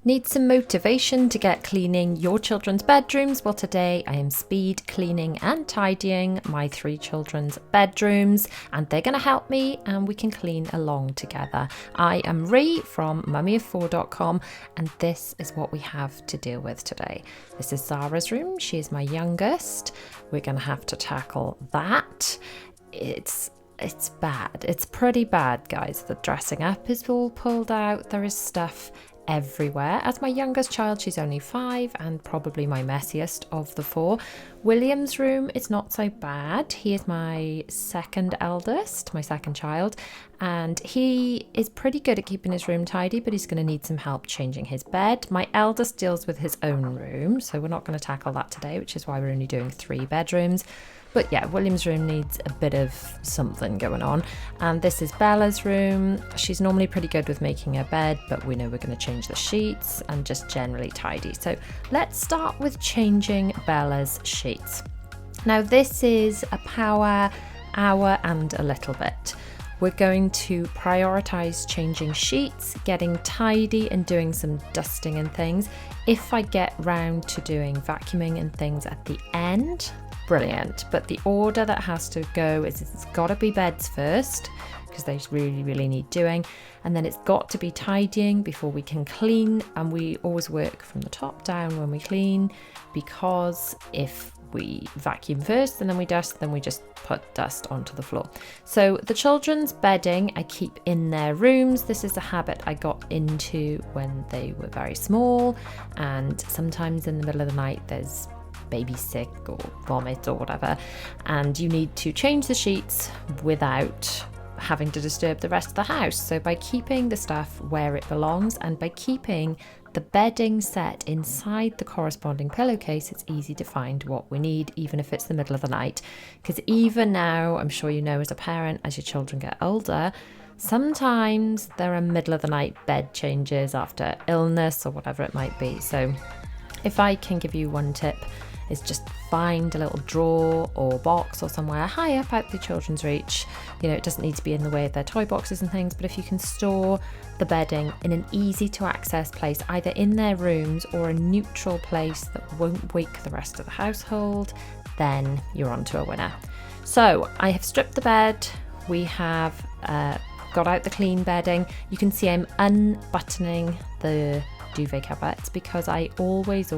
Need some motivation to get cleaning your children's bedrooms? Well, today I am speed cleaning and tidying my 3 children's bedrooms, and they're going to help me and we can clean along together. I am Ree from mummyof4.com, and this is what we have to deal with today. This is Zara's room. She is my youngest. We're going to have to tackle that. It's bad. It's pretty bad, guys. The dressing up is all pulled out. There is stuff everywhere. As my youngest child, she's only 5 and probably my messiest of the 4. William's room is not so bad. He is my second eldest, my second child, and he is pretty good at keeping his room tidy, but he's going to need some help changing his bed. My eldest deals with his own room, so we're not going to tackle that today, which is why we're only doing 3 bedrooms. But yeah, William's room needs a bit of something going on. And this is Bella's room. She's normally pretty good with making her bed, but we know we're going to change the sheets and just generally tidy. So let's start with changing Bella's sheets. Now this is a power hour and a little bit. We're going to prioritize changing sheets, getting tidy and doing some dusting and things. If I get round to doing vacuuming and things at the end, brilliant. But the order that has to go is it's got to be beds first, because they really need doing, and then it's got to be tidying before we can clean. And we always work from the top down when we clean, because if we vacuum first and then we dust, then we just put dust onto the floor. So the children's bedding I keep in their rooms. This is a habit I got into when they were very small, and sometimes in the middle of the night there's baby sick or vomit or whatever, and you need to change the sheets without having to disturb the rest of the house. So by keeping the stuff where it belongs and by keeping the bedding set inside the corresponding pillowcase, it's easy to find what we need, even if it's the middle of the night. Because even now, I'm sure you know as a parent, as your children get older, sometimes there are middle of the night bed changes after illness or whatever it might be. So if I can give you one tip, is just find a little drawer or box or somewhere high up out the children's reach. You know, it doesn't need to be in the way of their toy boxes and things, but if you can store the bedding in an easy to access place, either in their rooms or a neutral place that won't wake the rest of the household, then you're on to a winner. So I have stripped the bed. We have got out the clean bedding. You can see I'm unbuttoning the duvet cover. It's because I always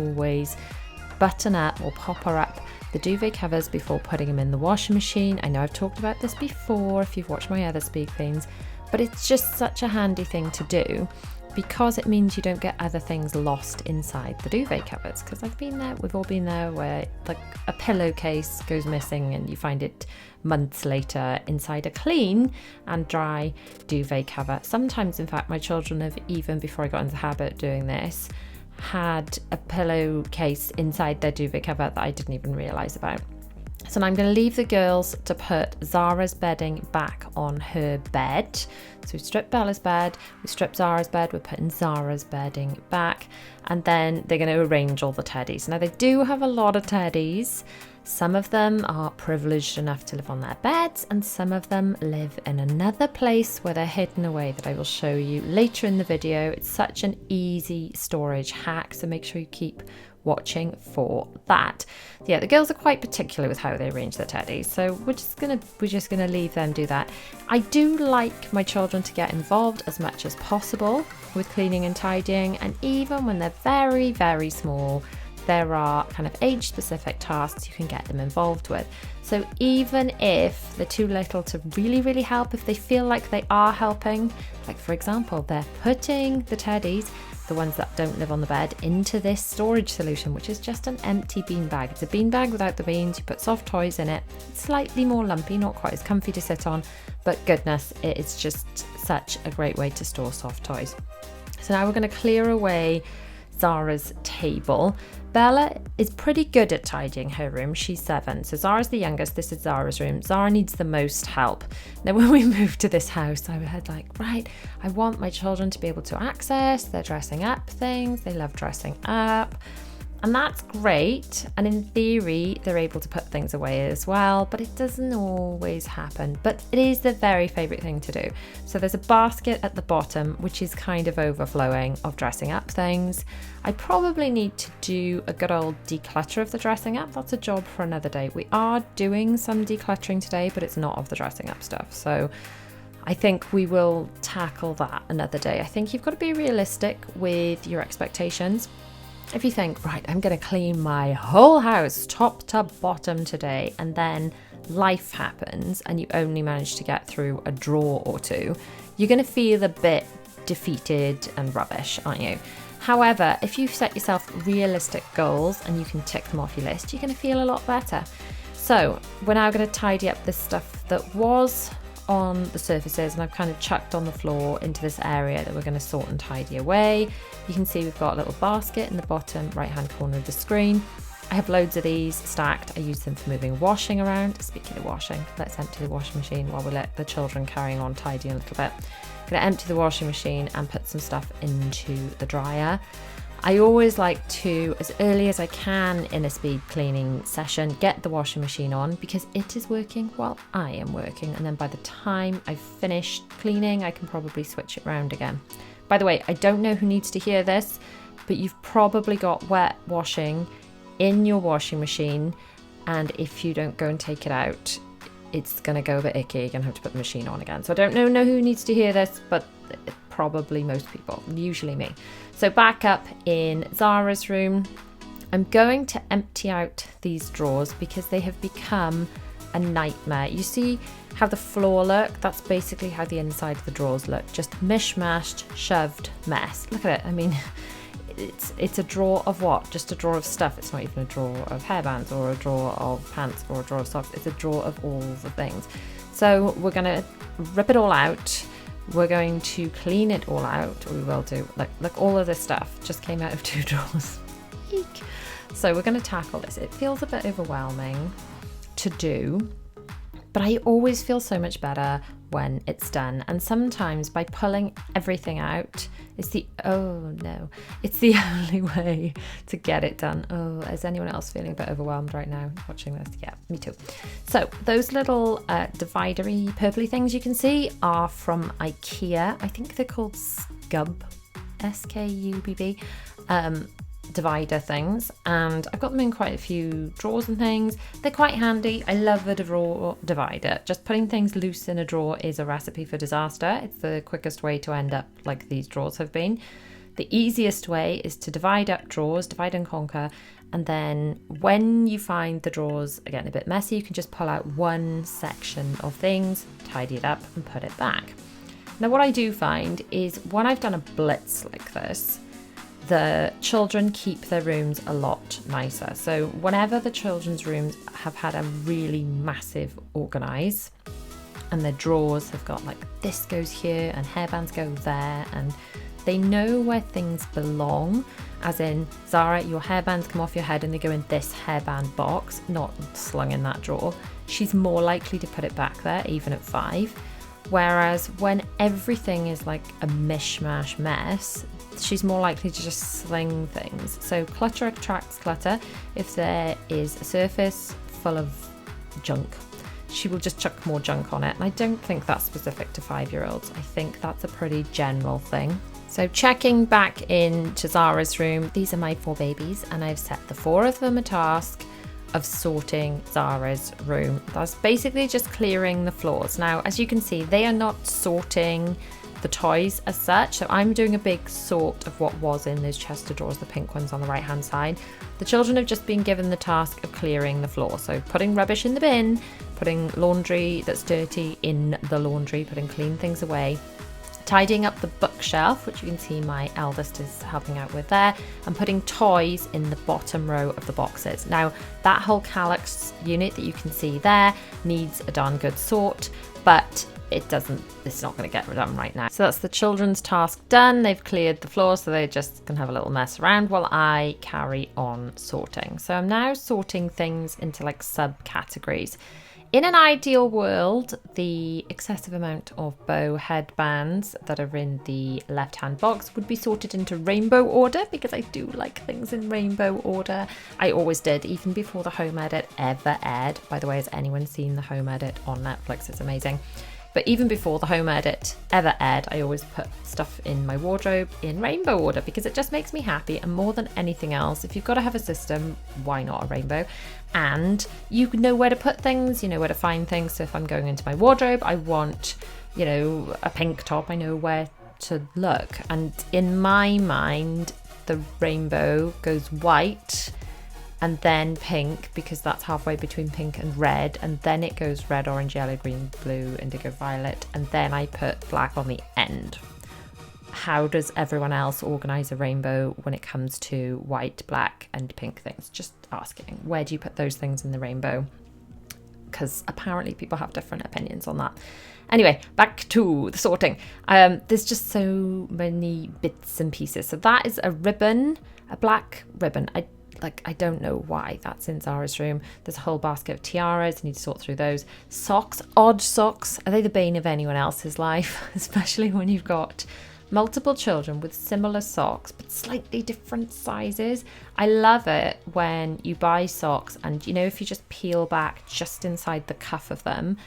button up or popper up the duvet covers before putting them in the washing machine. I know I've talked about this before if you've watched my other speed cleans, but it's just such a handy thing to do, because it means you don't get other things lost inside the duvet covers. Because I've been there, we've all been there, where like a pillowcase goes missing and you find it months later inside a clean and dry duvet cover. Sometimes, in fact, my children have, even before I got into the habit of doing this, had a pillowcase inside their duvet cover that I didn't even realise about. So now I'm going to leave the girls to put Zara's bedding back on her bed. So we stripped Bella's bed, we stripped Zara's bed, we're putting Zara's bedding back, and then they're going to arrange all the teddies. Now they do have a lot of teddies. Some of them are privileged enough to live on their beds, and some of them live in another place where they're hidden away that I will show you later in the video. It's such an easy storage hack, so make sure you keep watching for that. Yeah, the girls are quite particular with how they arrange their teddies, so we're just gonna leave them do that. I do like my children to get involved as much as possible with cleaning and tidying, and even when they're very small, there are kind of age-specific tasks you can get them involved with. So even if they're too little to really help, if they feel like they are helping, like for example, they're putting the teddies, the ones that don't live on the bed, into this storage solution, which is just an empty bean bag. It's a bean bag without the beans. You put soft toys in it. It's slightly more lumpy, not quite as comfy to sit on, but goodness, it is just such a great way to store soft toys. So now we're going to clear away Zara's table. Bella is pretty good at tidying her room. She's 7. So Zara's the youngest. This is Zara's room. Zara needs the most help. Now, when we moved to this house, I had like, right, I want my children to be able to access their dressing up things. They love dressing up. And that's great. And in theory, they're able to put things away as well, but it doesn't always happen. But it is their very favourite thing to do. So there's a basket at the bottom, which is kind of overflowing of dressing up things. I probably need to do a good old declutter of the dressing up. That's a job for another day. We are doing some decluttering today, but it's not of the dressing up stuff. So I think we will tackle that another day. I think you've got to be realistic with your expectations. If you think, right, I'm going to clean my whole house top to bottom today, and then life happens and you only manage to get through a drawer or two, you're going to feel a bit defeated and rubbish, aren't you? However, if you set yourself realistic goals and you can tick them off your list, you're going to feel a lot better. So we're now going to tidy up this stuff that was on the surfaces, and I've kind of chucked on the floor into this area that we're going to sort and tidy away. You can see we've got a little basket in the bottom right hand corner of the screen. I have loads of these stacked. I use them for moving washing around. Speaking of washing, let's empty the washing machine while we let the children carrying on tidying a little bit. I'm going to empty the washing machine and put some stuff into the dryer. I always like to, as early as I can in a speed cleaning session, get the washing machine on because it is working while I am working. And then by the time I've finished cleaning, I can probably switch it around again. By the way, I don't know who needs to hear this, but you've probably got wet washing in your washing machine. And if you don't go and take it out, it's going to go a bit icky. You're going to have to put the machine on again. So I don't know who needs to hear this, but probably most people, usually me. So back up in Zara's room, I'm going to empty out these drawers because they have become a nightmare. You see how the floor look? That's basically how the inside of the drawers look. Just mishmashed, shoved mess. Look at it. I mean, it's a drawer of what? Just a drawer of stuff. It's not even a drawer of hairbands or a drawer of pants or a drawer of socks. It's a drawer of all the things. So we're going to rip it all out. We're going to clean it all out. We will do. Look, all of this stuff just came out of 2 drawers. Eek. So we're going to tackle this. It feels a bit overwhelming to do, but I always feel so much better when it's done. And sometimes by pulling everything out, it's the only way to get it done. Oh, is anyone else feeling a bit overwhelmed right now watching this? Yeah, me too. So those little dividery purpley things you can see are from IKEA. I think they're called Skubb, S-K-U-B-B. Divider things, and I've got them in quite a few drawers and things. They're quite handy. I love a drawer divider. Just putting things loose in a drawer is a recipe for disaster. It's the quickest way to end up like these drawers have been. The easiest way is to divide up drawers, divide and conquer, and then when you find the drawers are getting a bit messy, you can just pull out one section of things, tidy it up and put it back. Now what I do find is when I've done a blitz like this, the children keep their rooms a lot nicer. So whenever the children's rooms have had a really massive organise and their drawers have got like this goes here and hairbands go there, and they know where things belong, as in, Zara, your hairbands come off your head and they go in this hairband box, not slung in that drawer. She's more likely to put it back there even at 5. Whereas when everything is like a mishmash mess, she's more likely to just sling things. So clutter attracts clutter. If there is a surface full of junk, she will just chuck more junk on it. And I don't think that's specific to 5-year-olds. I think that's a pretty general thing. So checking back into Zara's room, these are my 4 babies, and I've set the 4 of them a task of sorting Zara's room. That's basically just clearing the floors. Now, as you can see, they are not sorting the toys as such. So I'm doing a big sort of what was in those chest of drawers, the pink ones on the right hand side. The children have just been given the task of clearing the floor. So putting rubbish in the bin, putting laundry that's dirty in the laundry, putting clean things away, tidying up the bookshelf, which you can see my eldest is helping out with there, and putting toys in the bottom row of the boxes. Now, that whole Calyx unit that you can see there needs a darn good sort, but it's not going to get done right now. So that's the children's task done. They've cleared the floor, so they just can have a little mess around while I carry on sorting. So I'm now sorting things into like subcategories. In an ideal world, the excessive amount of bow headbands that are in the left-hand box would be sorted into rainbow order, because I do like things in rainbow order. I always did, even before the home edit ever aired. By the way, has anyone seen the home edit on Netflix? It's amazing. But even before the home edit ever aired, I always put stuff in my wardrobe in rainbow order, because it just makes me happy. And more than anything else, if you've got to have a system, why not a rainbow? And you know where to put things, you know where to find things. So if I'm going into my wardrobe, I want, a pink top, I know where to look. And in my mind, the rainbow goes white and then pink, because that's halfway between pink and red, and then it goes red, orange, yellow, green, blue, indigo, violet, and then I put black on the end. How does everyone else organise a rainbow when it comes to white, black and pink things? Just asking. Where do you put those things in the rainbow? Because apparently people have different opinions on that. Anyway, back to the sorting. There's just so many bits and pieces. So that is a ribbon, a black ribbon. I don't know why that's in Zara's room. There's a whole basket of tiaras. I need to sort through those. Socks, odd socks. Are they the bane of anyone else's life? Especially when you've got multiple children with similar socks but slightly different sizes. I love it when you buy socks and, if you just peel back just inside the cuff of them.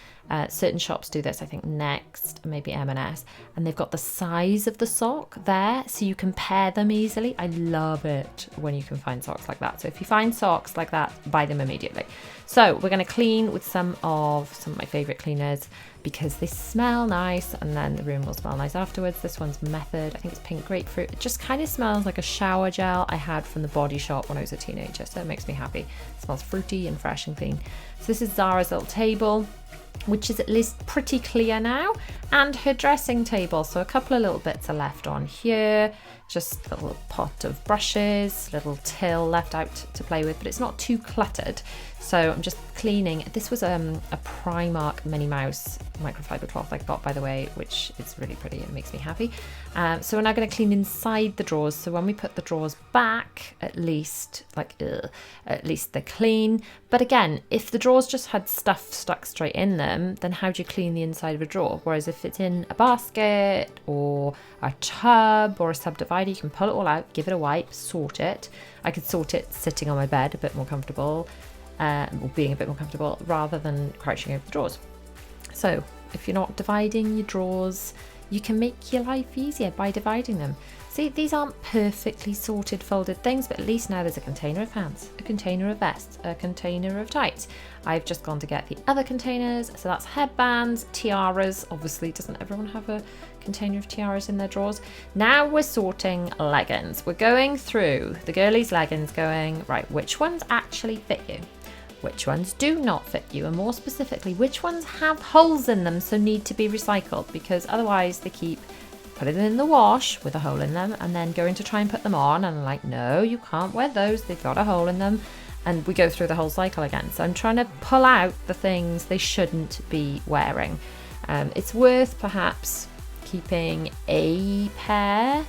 Certain shops do this, I think Next, maybe M&S, and they've got the size of the sock there so you can pair them easily. I love it when you can find socks like that. So if you find socks like that, buy them immediately. So we're going to clean with some of my favourite cleaners, because they smell nice and then the room will smell nice afterwards. This one's Method, I think it's pink grapefruit. It just kind of smells like a shower gel I had from the Body Shop when I was a teenager, so it makes me happy. It smells fruity and fresh and clean. So this is Zara's little table, which is at least pretty clear now, and her dressing table. So a couple of little bits are left on here, just a little pot of brushes, little till left out to play with, but it's not too cluttered. So I'm just cleaning. This was a Primark Minnie Mouse microfiber cloth I got, by the way, which is really pretty. It makes me happy. So we're now going to clean inside the drawers. So when we put the drawers back, at least they're clean. But again, if the drawers just had stuff stuck straight in them, then how do you clean the inside of a drawer? Whereas if it's in a basket or a tub or a subdivider, you can pull it all out, give it a wipe, sort it. I could sort it sitting on my bed, a bit more comfortable, or being a bit more comfortable, rather than crouching over the drawers. So if you're not dividing your drawers, you can make your life easier by dividing them. See, these aren't perfectly sorted, folded things, but at least now there's a container of pants, a container of vests, a container of tights. I've just gone to get the other containers. So that's headbands, tiaras. Obviously, doesn't everyone have a container of tiaras in their drawers? Now we're sorting leggings. We're going through the girlies' leggings going, right, which ones actually fit you? Which ones do not fit you, and more specifically, which ones have holes in them so need to be recycled, because otherwise they keep putting them in the wash with a hole in them and then going to try and put them on, and I'm like, no, you can't wear those, they've got a hole in them, and we go through the whole cycle again. So I'm trying to pull out the things they shouldn't be wearing. It's worth perhaps keeping a pair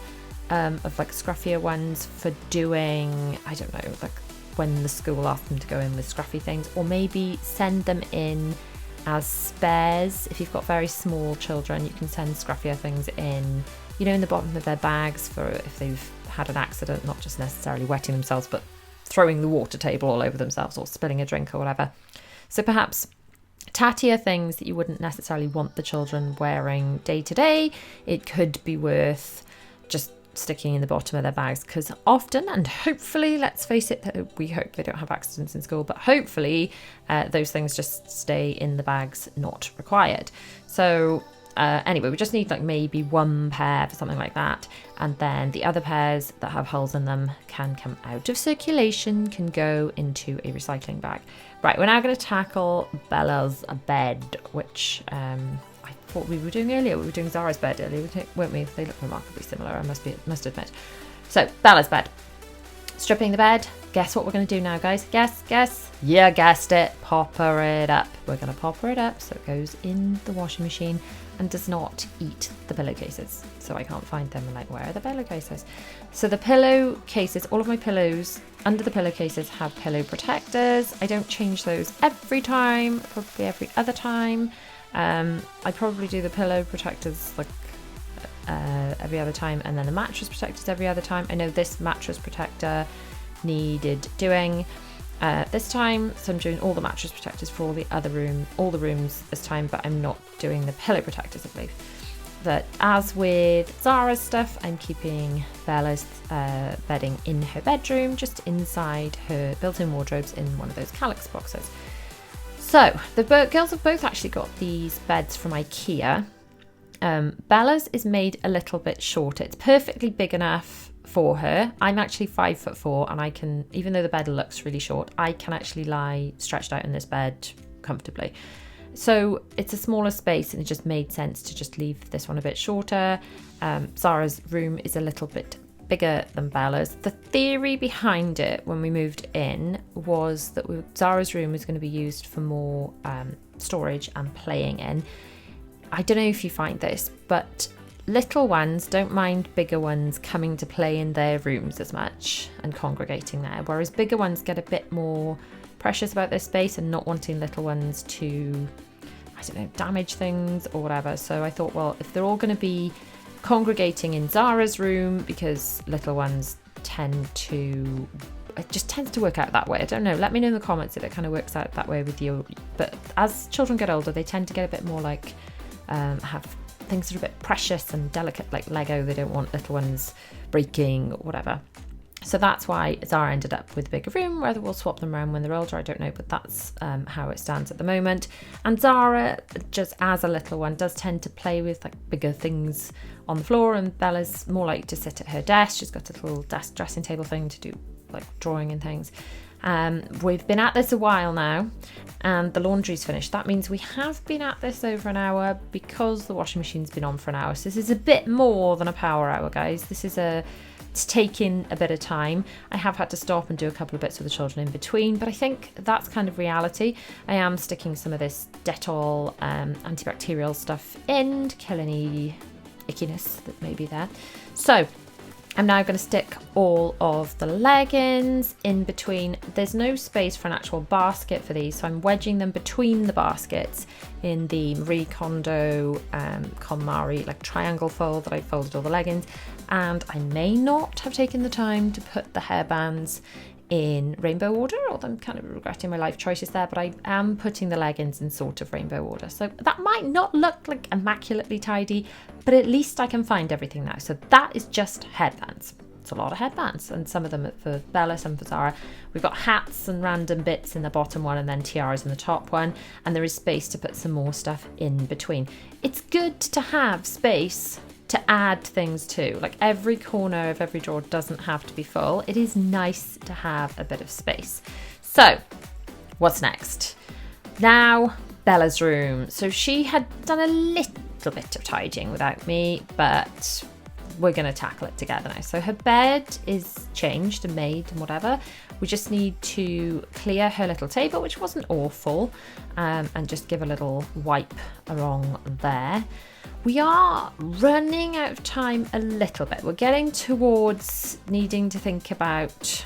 of like scruffier ones for doing, I don't know, like when the school asks them to go in with scruffy things, or maybe send them in as spares. If you've got very small children, you can send scruffier things in, in the bottom of their bags for if they've had an accident, not just necessarily wetting themselves, but throwing the water table all over themselves or spilling a drink or whatever. So perhaps tattier things that you wouldn't necessarily want the children wearing day to day, it could be worth just sticking in the bottom of their bags, because often, and hopefully, let's face it, we hope they don't have accidents in school, but hopefully those things just stay in the bags not required. So anyway, we just need like maybe one pair for something like that, and then the other pairs that have holes in them can come out of circulation, can go into a recycling bag. Right, we're now going to tackle Bella's bed, which I thought we were doing earlier. We were doing Zara's bed earlier, weren't we? They look remarkably similar, I must admit. So, Bella's bed. Stripping the bed, guess what we're going to do now, guys? Guess. Yeah, guessed it. Popper it up. We're going to popper it up so it goes in the washing machine and does not eat the pillowcases. So I can't find them. I'm like, where are the pillowcases? So the pillowcases, all of my pillows under the pillowcases have pillow protectors. I don't change those every time, probably every other time. I probably do the pillow protectors like every other time, and then the mattress protectors every other time. I know this mattress protector needed doing this time, so I'm doing all the mattress protectors for all the rooms this time, but I'm not doing the pillow protectors, I believe. But as with Zara's stuff, I'm keeping Bella's bedding in her bedroom, just inside her built-in wardrobes in one of those Calyx boxes. So the girls have both actually got these beds from IKEA. Bella's is made a little bit shorter. It's perfectly big enough for her. I'm actually 5'4", and I can, even though the bed looks really short, I can actually lie stretched out in this bed comfortably. So it's a smaller space, and it just made sense to just leave this one a bit shorter. Zara's room is a little bit bigger than Bella's. The theory behind it when we moved in was that Zara's room was going to be used for more storage and playing in. I don't know if you find this, but little ones don't mind bigger ones coming to play in their rooms as much and congregating there, whereas bigger ones get a bit more precious about their space and not wanting little ones to, I don't know, damage things or whatever. So I thought, well, if they're all going to be congregating in Zara's room, because little ones it just tends to work out that way. I don't know. Let me know in the comments if it kind of works out that way with you. But as children get older, they tend to get a bit more like, have things that are a bit precious and delicate, like Lego. They don't want little ones breaking or whatever. So that's why Zara ended up with a bigger room. Whether we'll swap them around when they're older, I don't know, but that's how it stands at the moment. And Zara, just as a little one, does tend to play with like bigger things on the floor, and Bella's more like to sit at her desk. She's got a little desk dressing table thing to do like drawing and things. We've been at this a while now, and the laundry's finished. That means we have been at this over an hour because the washing machine's been on for an hour. So this is a bit more than a power hour, guys. It's taking a bit of time. I have had to stop and do a couple of bits with the children in between, but I think that's kind of reality. I am sticking some of this Dettol antibacterial stuff in to kill any ickiness that may be there. So I'm now going to stick all of the leggings in between. There's no space for an actual basket for these, so I'm wedging them between the baskets in the Marie Kondo KonMari like triangle fold that I folded all the leggings. And I may not have taken the time to put the hairbands in rainbow order, although I'm kind of regretting my life choices there, but I am putting the leggings in sort of rainbow order. So that might not look like immaculately tidy, but at least I can find everything now. So that is just headbands. It's a lot of headbands, and some of them are for Bella, some for Zara. We've got hats and random bits in the bottom one, and then tiaras in the top one, and there is space to put some more stuff in between. It's good to have space to add things to. Like every corner of every drawer doesn't have to be full. It is nice to have a bit of space. So what's next? Now Bella's room. So she had done a little bit of tidying without me, but we're going to tackle it together now. So her bed is changed and made and whatever. We just need to clear her little table, which wasn't awful, and just give a little wipe along there. We are running out of time a little bit. We're getting towards needing to think about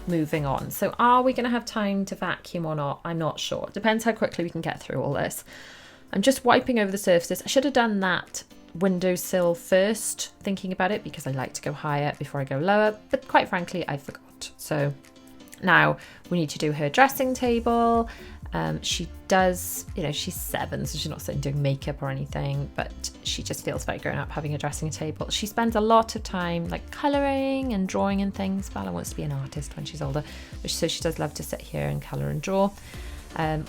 moving on. So are we going to have time to vacuum or not? I'm not sure. It depends how quickly we can get through all this. I'm just wiping over the surfaces. I should have done that windowsill first, thinking about it, because I like to go higher before I go lower, but quite frankly I forgot. So now we need to do her dressing table. She does, she's 7, so she's not sitting doing makeup or anything, but she just feels very grown up having a dressing table. She spends a lot of time like colouring and drawing and things. Bella wants to be an artist when she's older, so she does love to sit here and colour and draw.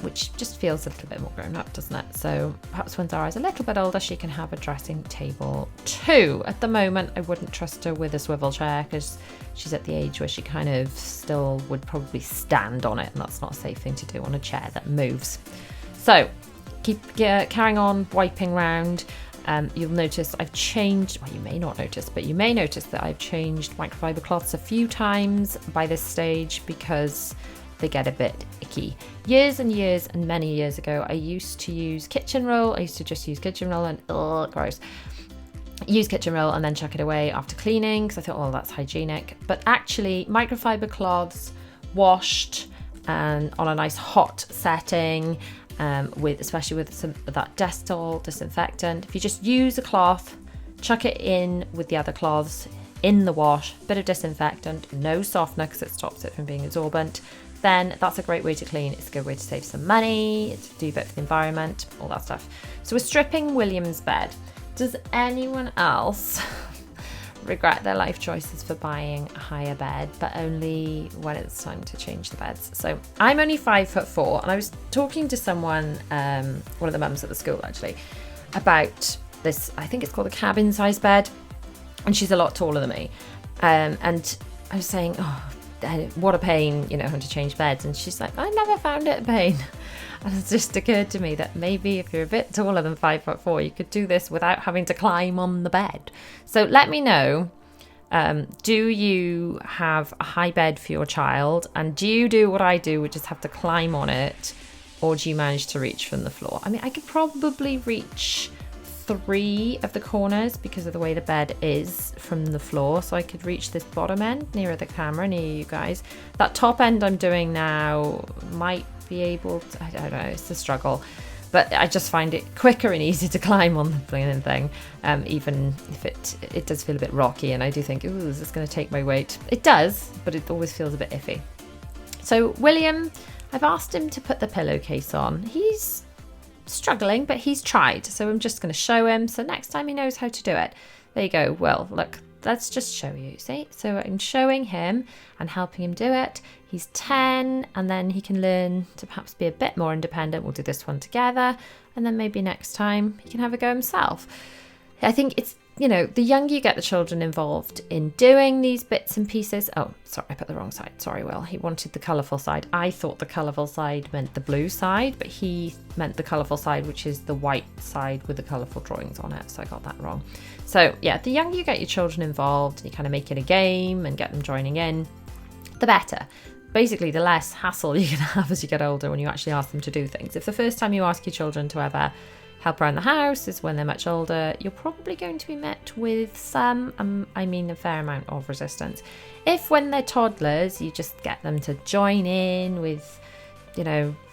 Which just feels a little bit more grown up, doesn't it? So perhaps when Zara's a little bit older, she can have a dressing table too. At the moment, I wouldn't trust her with a swivel chair because she's at the age where she kind of still would probably stand on it, and that's not a safe thing to do on a chair that moves. So keep carrying on wiping round. You'll notice I've changed, well, you may not notice, but you may notice that I've changed microfiber cloths a few times by this stage because they get a bit icky. Years and years and many years ago, I used to use kitchen roll. I used to just use kitchen roll and, gross. Use kitchen roll and then chuck it away after cleaning because I thought, that's hygienic. But actually, microfiber cloths washed and on a nice hot setting, especially with some of that Dettol disinfectant. If you just use a cloth, chuck it in with the other cloths in the wash, bit of disinfectant, no softener because it stops it from being absorbent, then that's a great way to clean. It's a good way to save some money, to do a bit for the environment, all that stuff. So we're stripping William's bed. Does anyone else regret their life choices for buying a higher bed, but only when it's time to change the beds? So I'm only 5'4", and I was talking to someone, one of the mums at the school actually, about this, I think it's called a cabin size bed, and she's a lot taller than me. And I was saying, what a pain, having to change beds. And she's like, I never found it a pain. And it just occurred to me that maybe if you're a bit taller than 5'4", you could do this without having to climb on the bed. So let me know, do you have a high bed for your child? And do you do what I do, which is have to climb on it? Or do you manage to reach from the floor? I mean, I could probably reach 3 of the corners because of the way the bed is from the floor. So I could reach this bottom end nearer the camera, near you guys. That top end I'm doing now might be able to, I don't know, it's a struggle, but I just find it quicker and easier to climb on the flipping thing, even if it does feel a bit rocky, and I do think, is this going to take my weight? It does, but it always feels a bit iffy. So William, I've asked him to put the pillowcase on. He's struggling, but he's tried, so I'm just going to show him, so next time he knows how to do it. There you go. Well, look, let's just show you, see? So I'm showing him and helping him do it. He's 10, and then he can learn to perhaps be a bit more independent. We'll do this one together, and then maybe next time he can have a go himself. I think it's, the younger you get the children involved in doing these bits and pieces. Oh, sorry, I put the wrong side. Sorry, Will. He wanted the colourful side. I thought the colourful side meant the blue side, but he meant the colourful side, which is the white side with the colourful drawings on it. So I got that wrong. So yeah, the younger you get your children involved, and you kind of make it a game and get them joining in, the better. Basically, the less hassle you can have as you get older when you actually ask them to do things. If the first time you ask your children to ever help around the house is when they're much older, you're probably going to be met with a fair amount of resistance. If when they're toddlers, you just get them to join in with,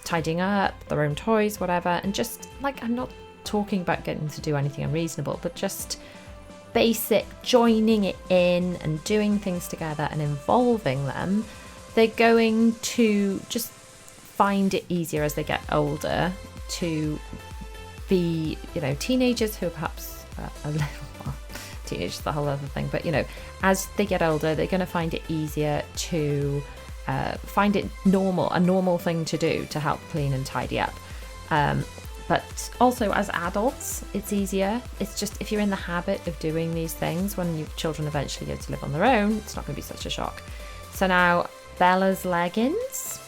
tidying up their own toys, whatever, and just, I'm not talking about getting them to do anything unreasonable, but just basic joining it in and doing things together and involving them, they're going to just find it easier as they get older to be, teenagers who are perhaps a little, teenagers is the whole other thing, but as they get older, they're going to find it easier to find it a normal thing to do to help clean and tidy up. But also as adults, it's easier. It's just if you're in the habit of doing these things, when your children eventually go to live on their own, it's not going to be such a shock. So now Bella's leggings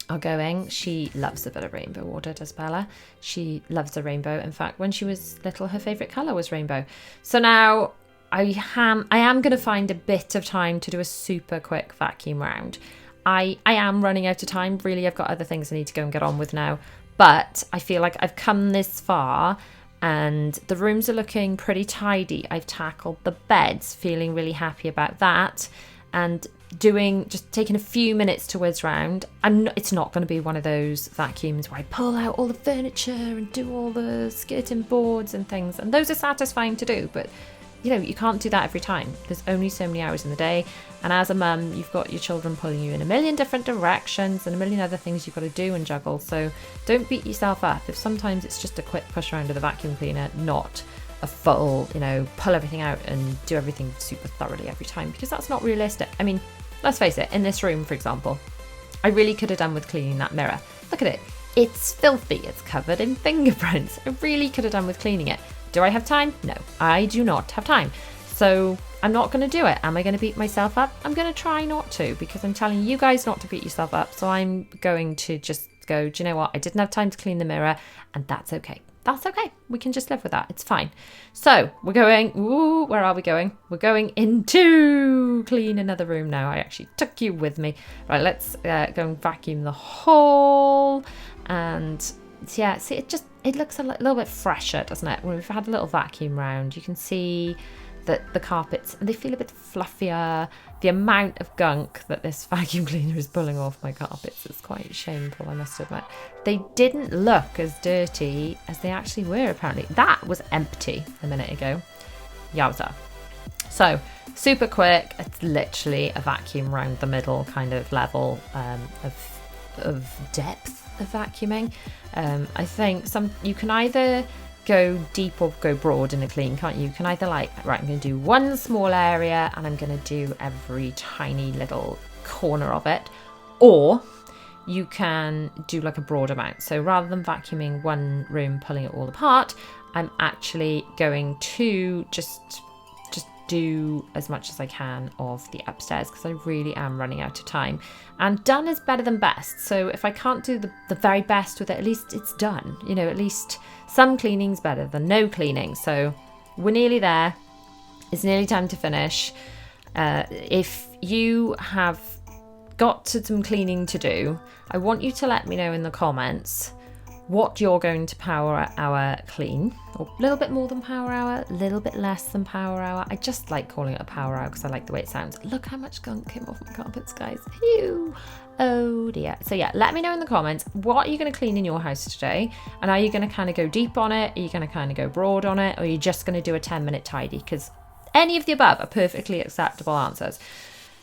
are going. She loves a bit of rainbow order, does Bella? She loves a rainbow. In fact, when she was little, her favourite colour was rainbow. So now I am going to find a bit of time to do a super quick vacuum round. I am running out of time. Really, I've got other things I need to go and get on with now. But I feel like I've come this far and the rooms are looking pretty tidy. I've tackled the beds, feeling really happy about that. And just taking a few minutes to whiz round. It's not going to be one of those vacuums where I pull out all the furniture and do all the skirting boards and things. And those are satisfying to do, but you can't do that every time. There's only so many hours in the day. And as a mum, you've got your children pulling you in a million different directions and a million other things you've got to do and juggle. So don't beat yourself up if sometimes it's just a quick push around of the vacuum cleaner, not a full, pull everything out and do everything super thoroughly every time, because that's not realistic. I mean, let's face it, in this room, for example, I really could have done with cleaning that mirror. Look at it. It's filthy. It's covered in fingerprints. I really could have done with cleaning it. Do I have time? No, I do not have time. So I'm not going to do it. Am I going to beat myself up? I'm going to try not to, because I'm telling you guys not to beat yourself up. So I'm going to just go, do you know what? I didn't have time to clean the mirror, and that's okay. that's okay. We can just live with that. It's fine. So we're going, ooh, where are we going? We're going into clean another room now. I actually took you with me. Right, let's go and vacuum the hall. And yeah, see, it looks a little bit fresher, doesn't it? When we've had a little vacuum round, you can see that the carpets, they feel a bit fluffier. The amount of gunk that this vacuum cleaner is pulling off my carpets is quite shameful, I must admit. They didn't look as dirty as they actually were, apparently. That was empty a minute ago. Yowza. So, super quick. It's literally a vacuum round the middle kind of level of depth of vacuuming. I think you can either go deep or go broad in a clean, can't you? You can either right, I'm going to do one small area and I'm going to do every tiny little corner of it, or you can do like a broad amount. So rather than vacuuming one room, pulling it all apart, I'm actually going to just do as much as I can of the upstairs, because I really am running out of time. And done is better than best. So if I can't do the very best with it, at least it's done. You know, at least some cleaning's better than no cleaning. So we're nearly there. It's nearly time to finish. If you have got some cleaning to do, I want you to let me know in the comments what you're going to power hour clean, or a little bit more than power hour, a little bit less than power hour. I just like calling it a power hour because I like the way it sounds. Look how much gunk came off my carpets, guys. Phew. Oh dear. So yeah, let me know in the comments, what are you going to clean in your house today? And are you going to kind of go deep on it? Are you going to kind of go broad on it? Or are you just going to do a 10-minute tidy? Because any of the above are perfectly acceptable answers.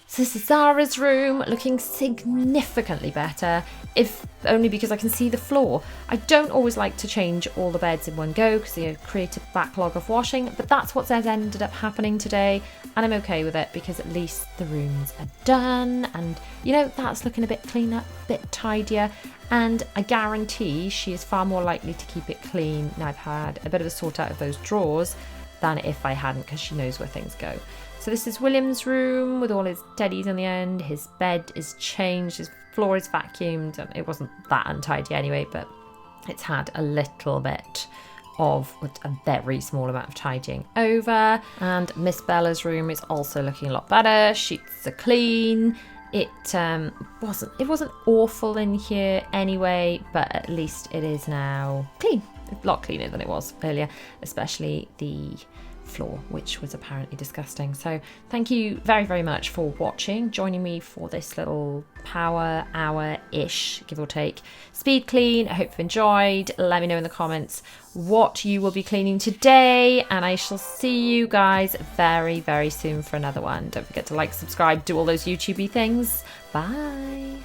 So this is Zara's room, looking significantly better, if only because I can see the floor. I don't always like to change all the beds in one go because they create a backlog of washing, but that's what ended up happening today, and I'm okay with it because at least the rooms are done, and you know, that's looking a bit cleaner, a bit tidier, and I guarantee she is far more likely to keep it clean now I've had a bit of a sort out of those drawers than if I hadn't, because she knows where things go. So this is William's room with all his teddies on the end. His bed is changed, his floor is vacuumed. It wasn't that untidy anyway, but it's had a little bit of a very small amount of tidying over. And Miss Bella's room is also looking a lot better. Sheets are clean. It wasn't awful in here anyway, but at least it is now clean. A lot cleaner than it was earlier, especially the floor, which was apparently disgusting. So thank you very, very much for watching, joining me for this little power hour-ish, give or take, speed clean. I hope you've enjoyed. Let me know in the comments what you will be cleaning today, and I shall see you guys very, very soon for another one. Don't forget to like, subscribe, do all those YouTubey things. Bye.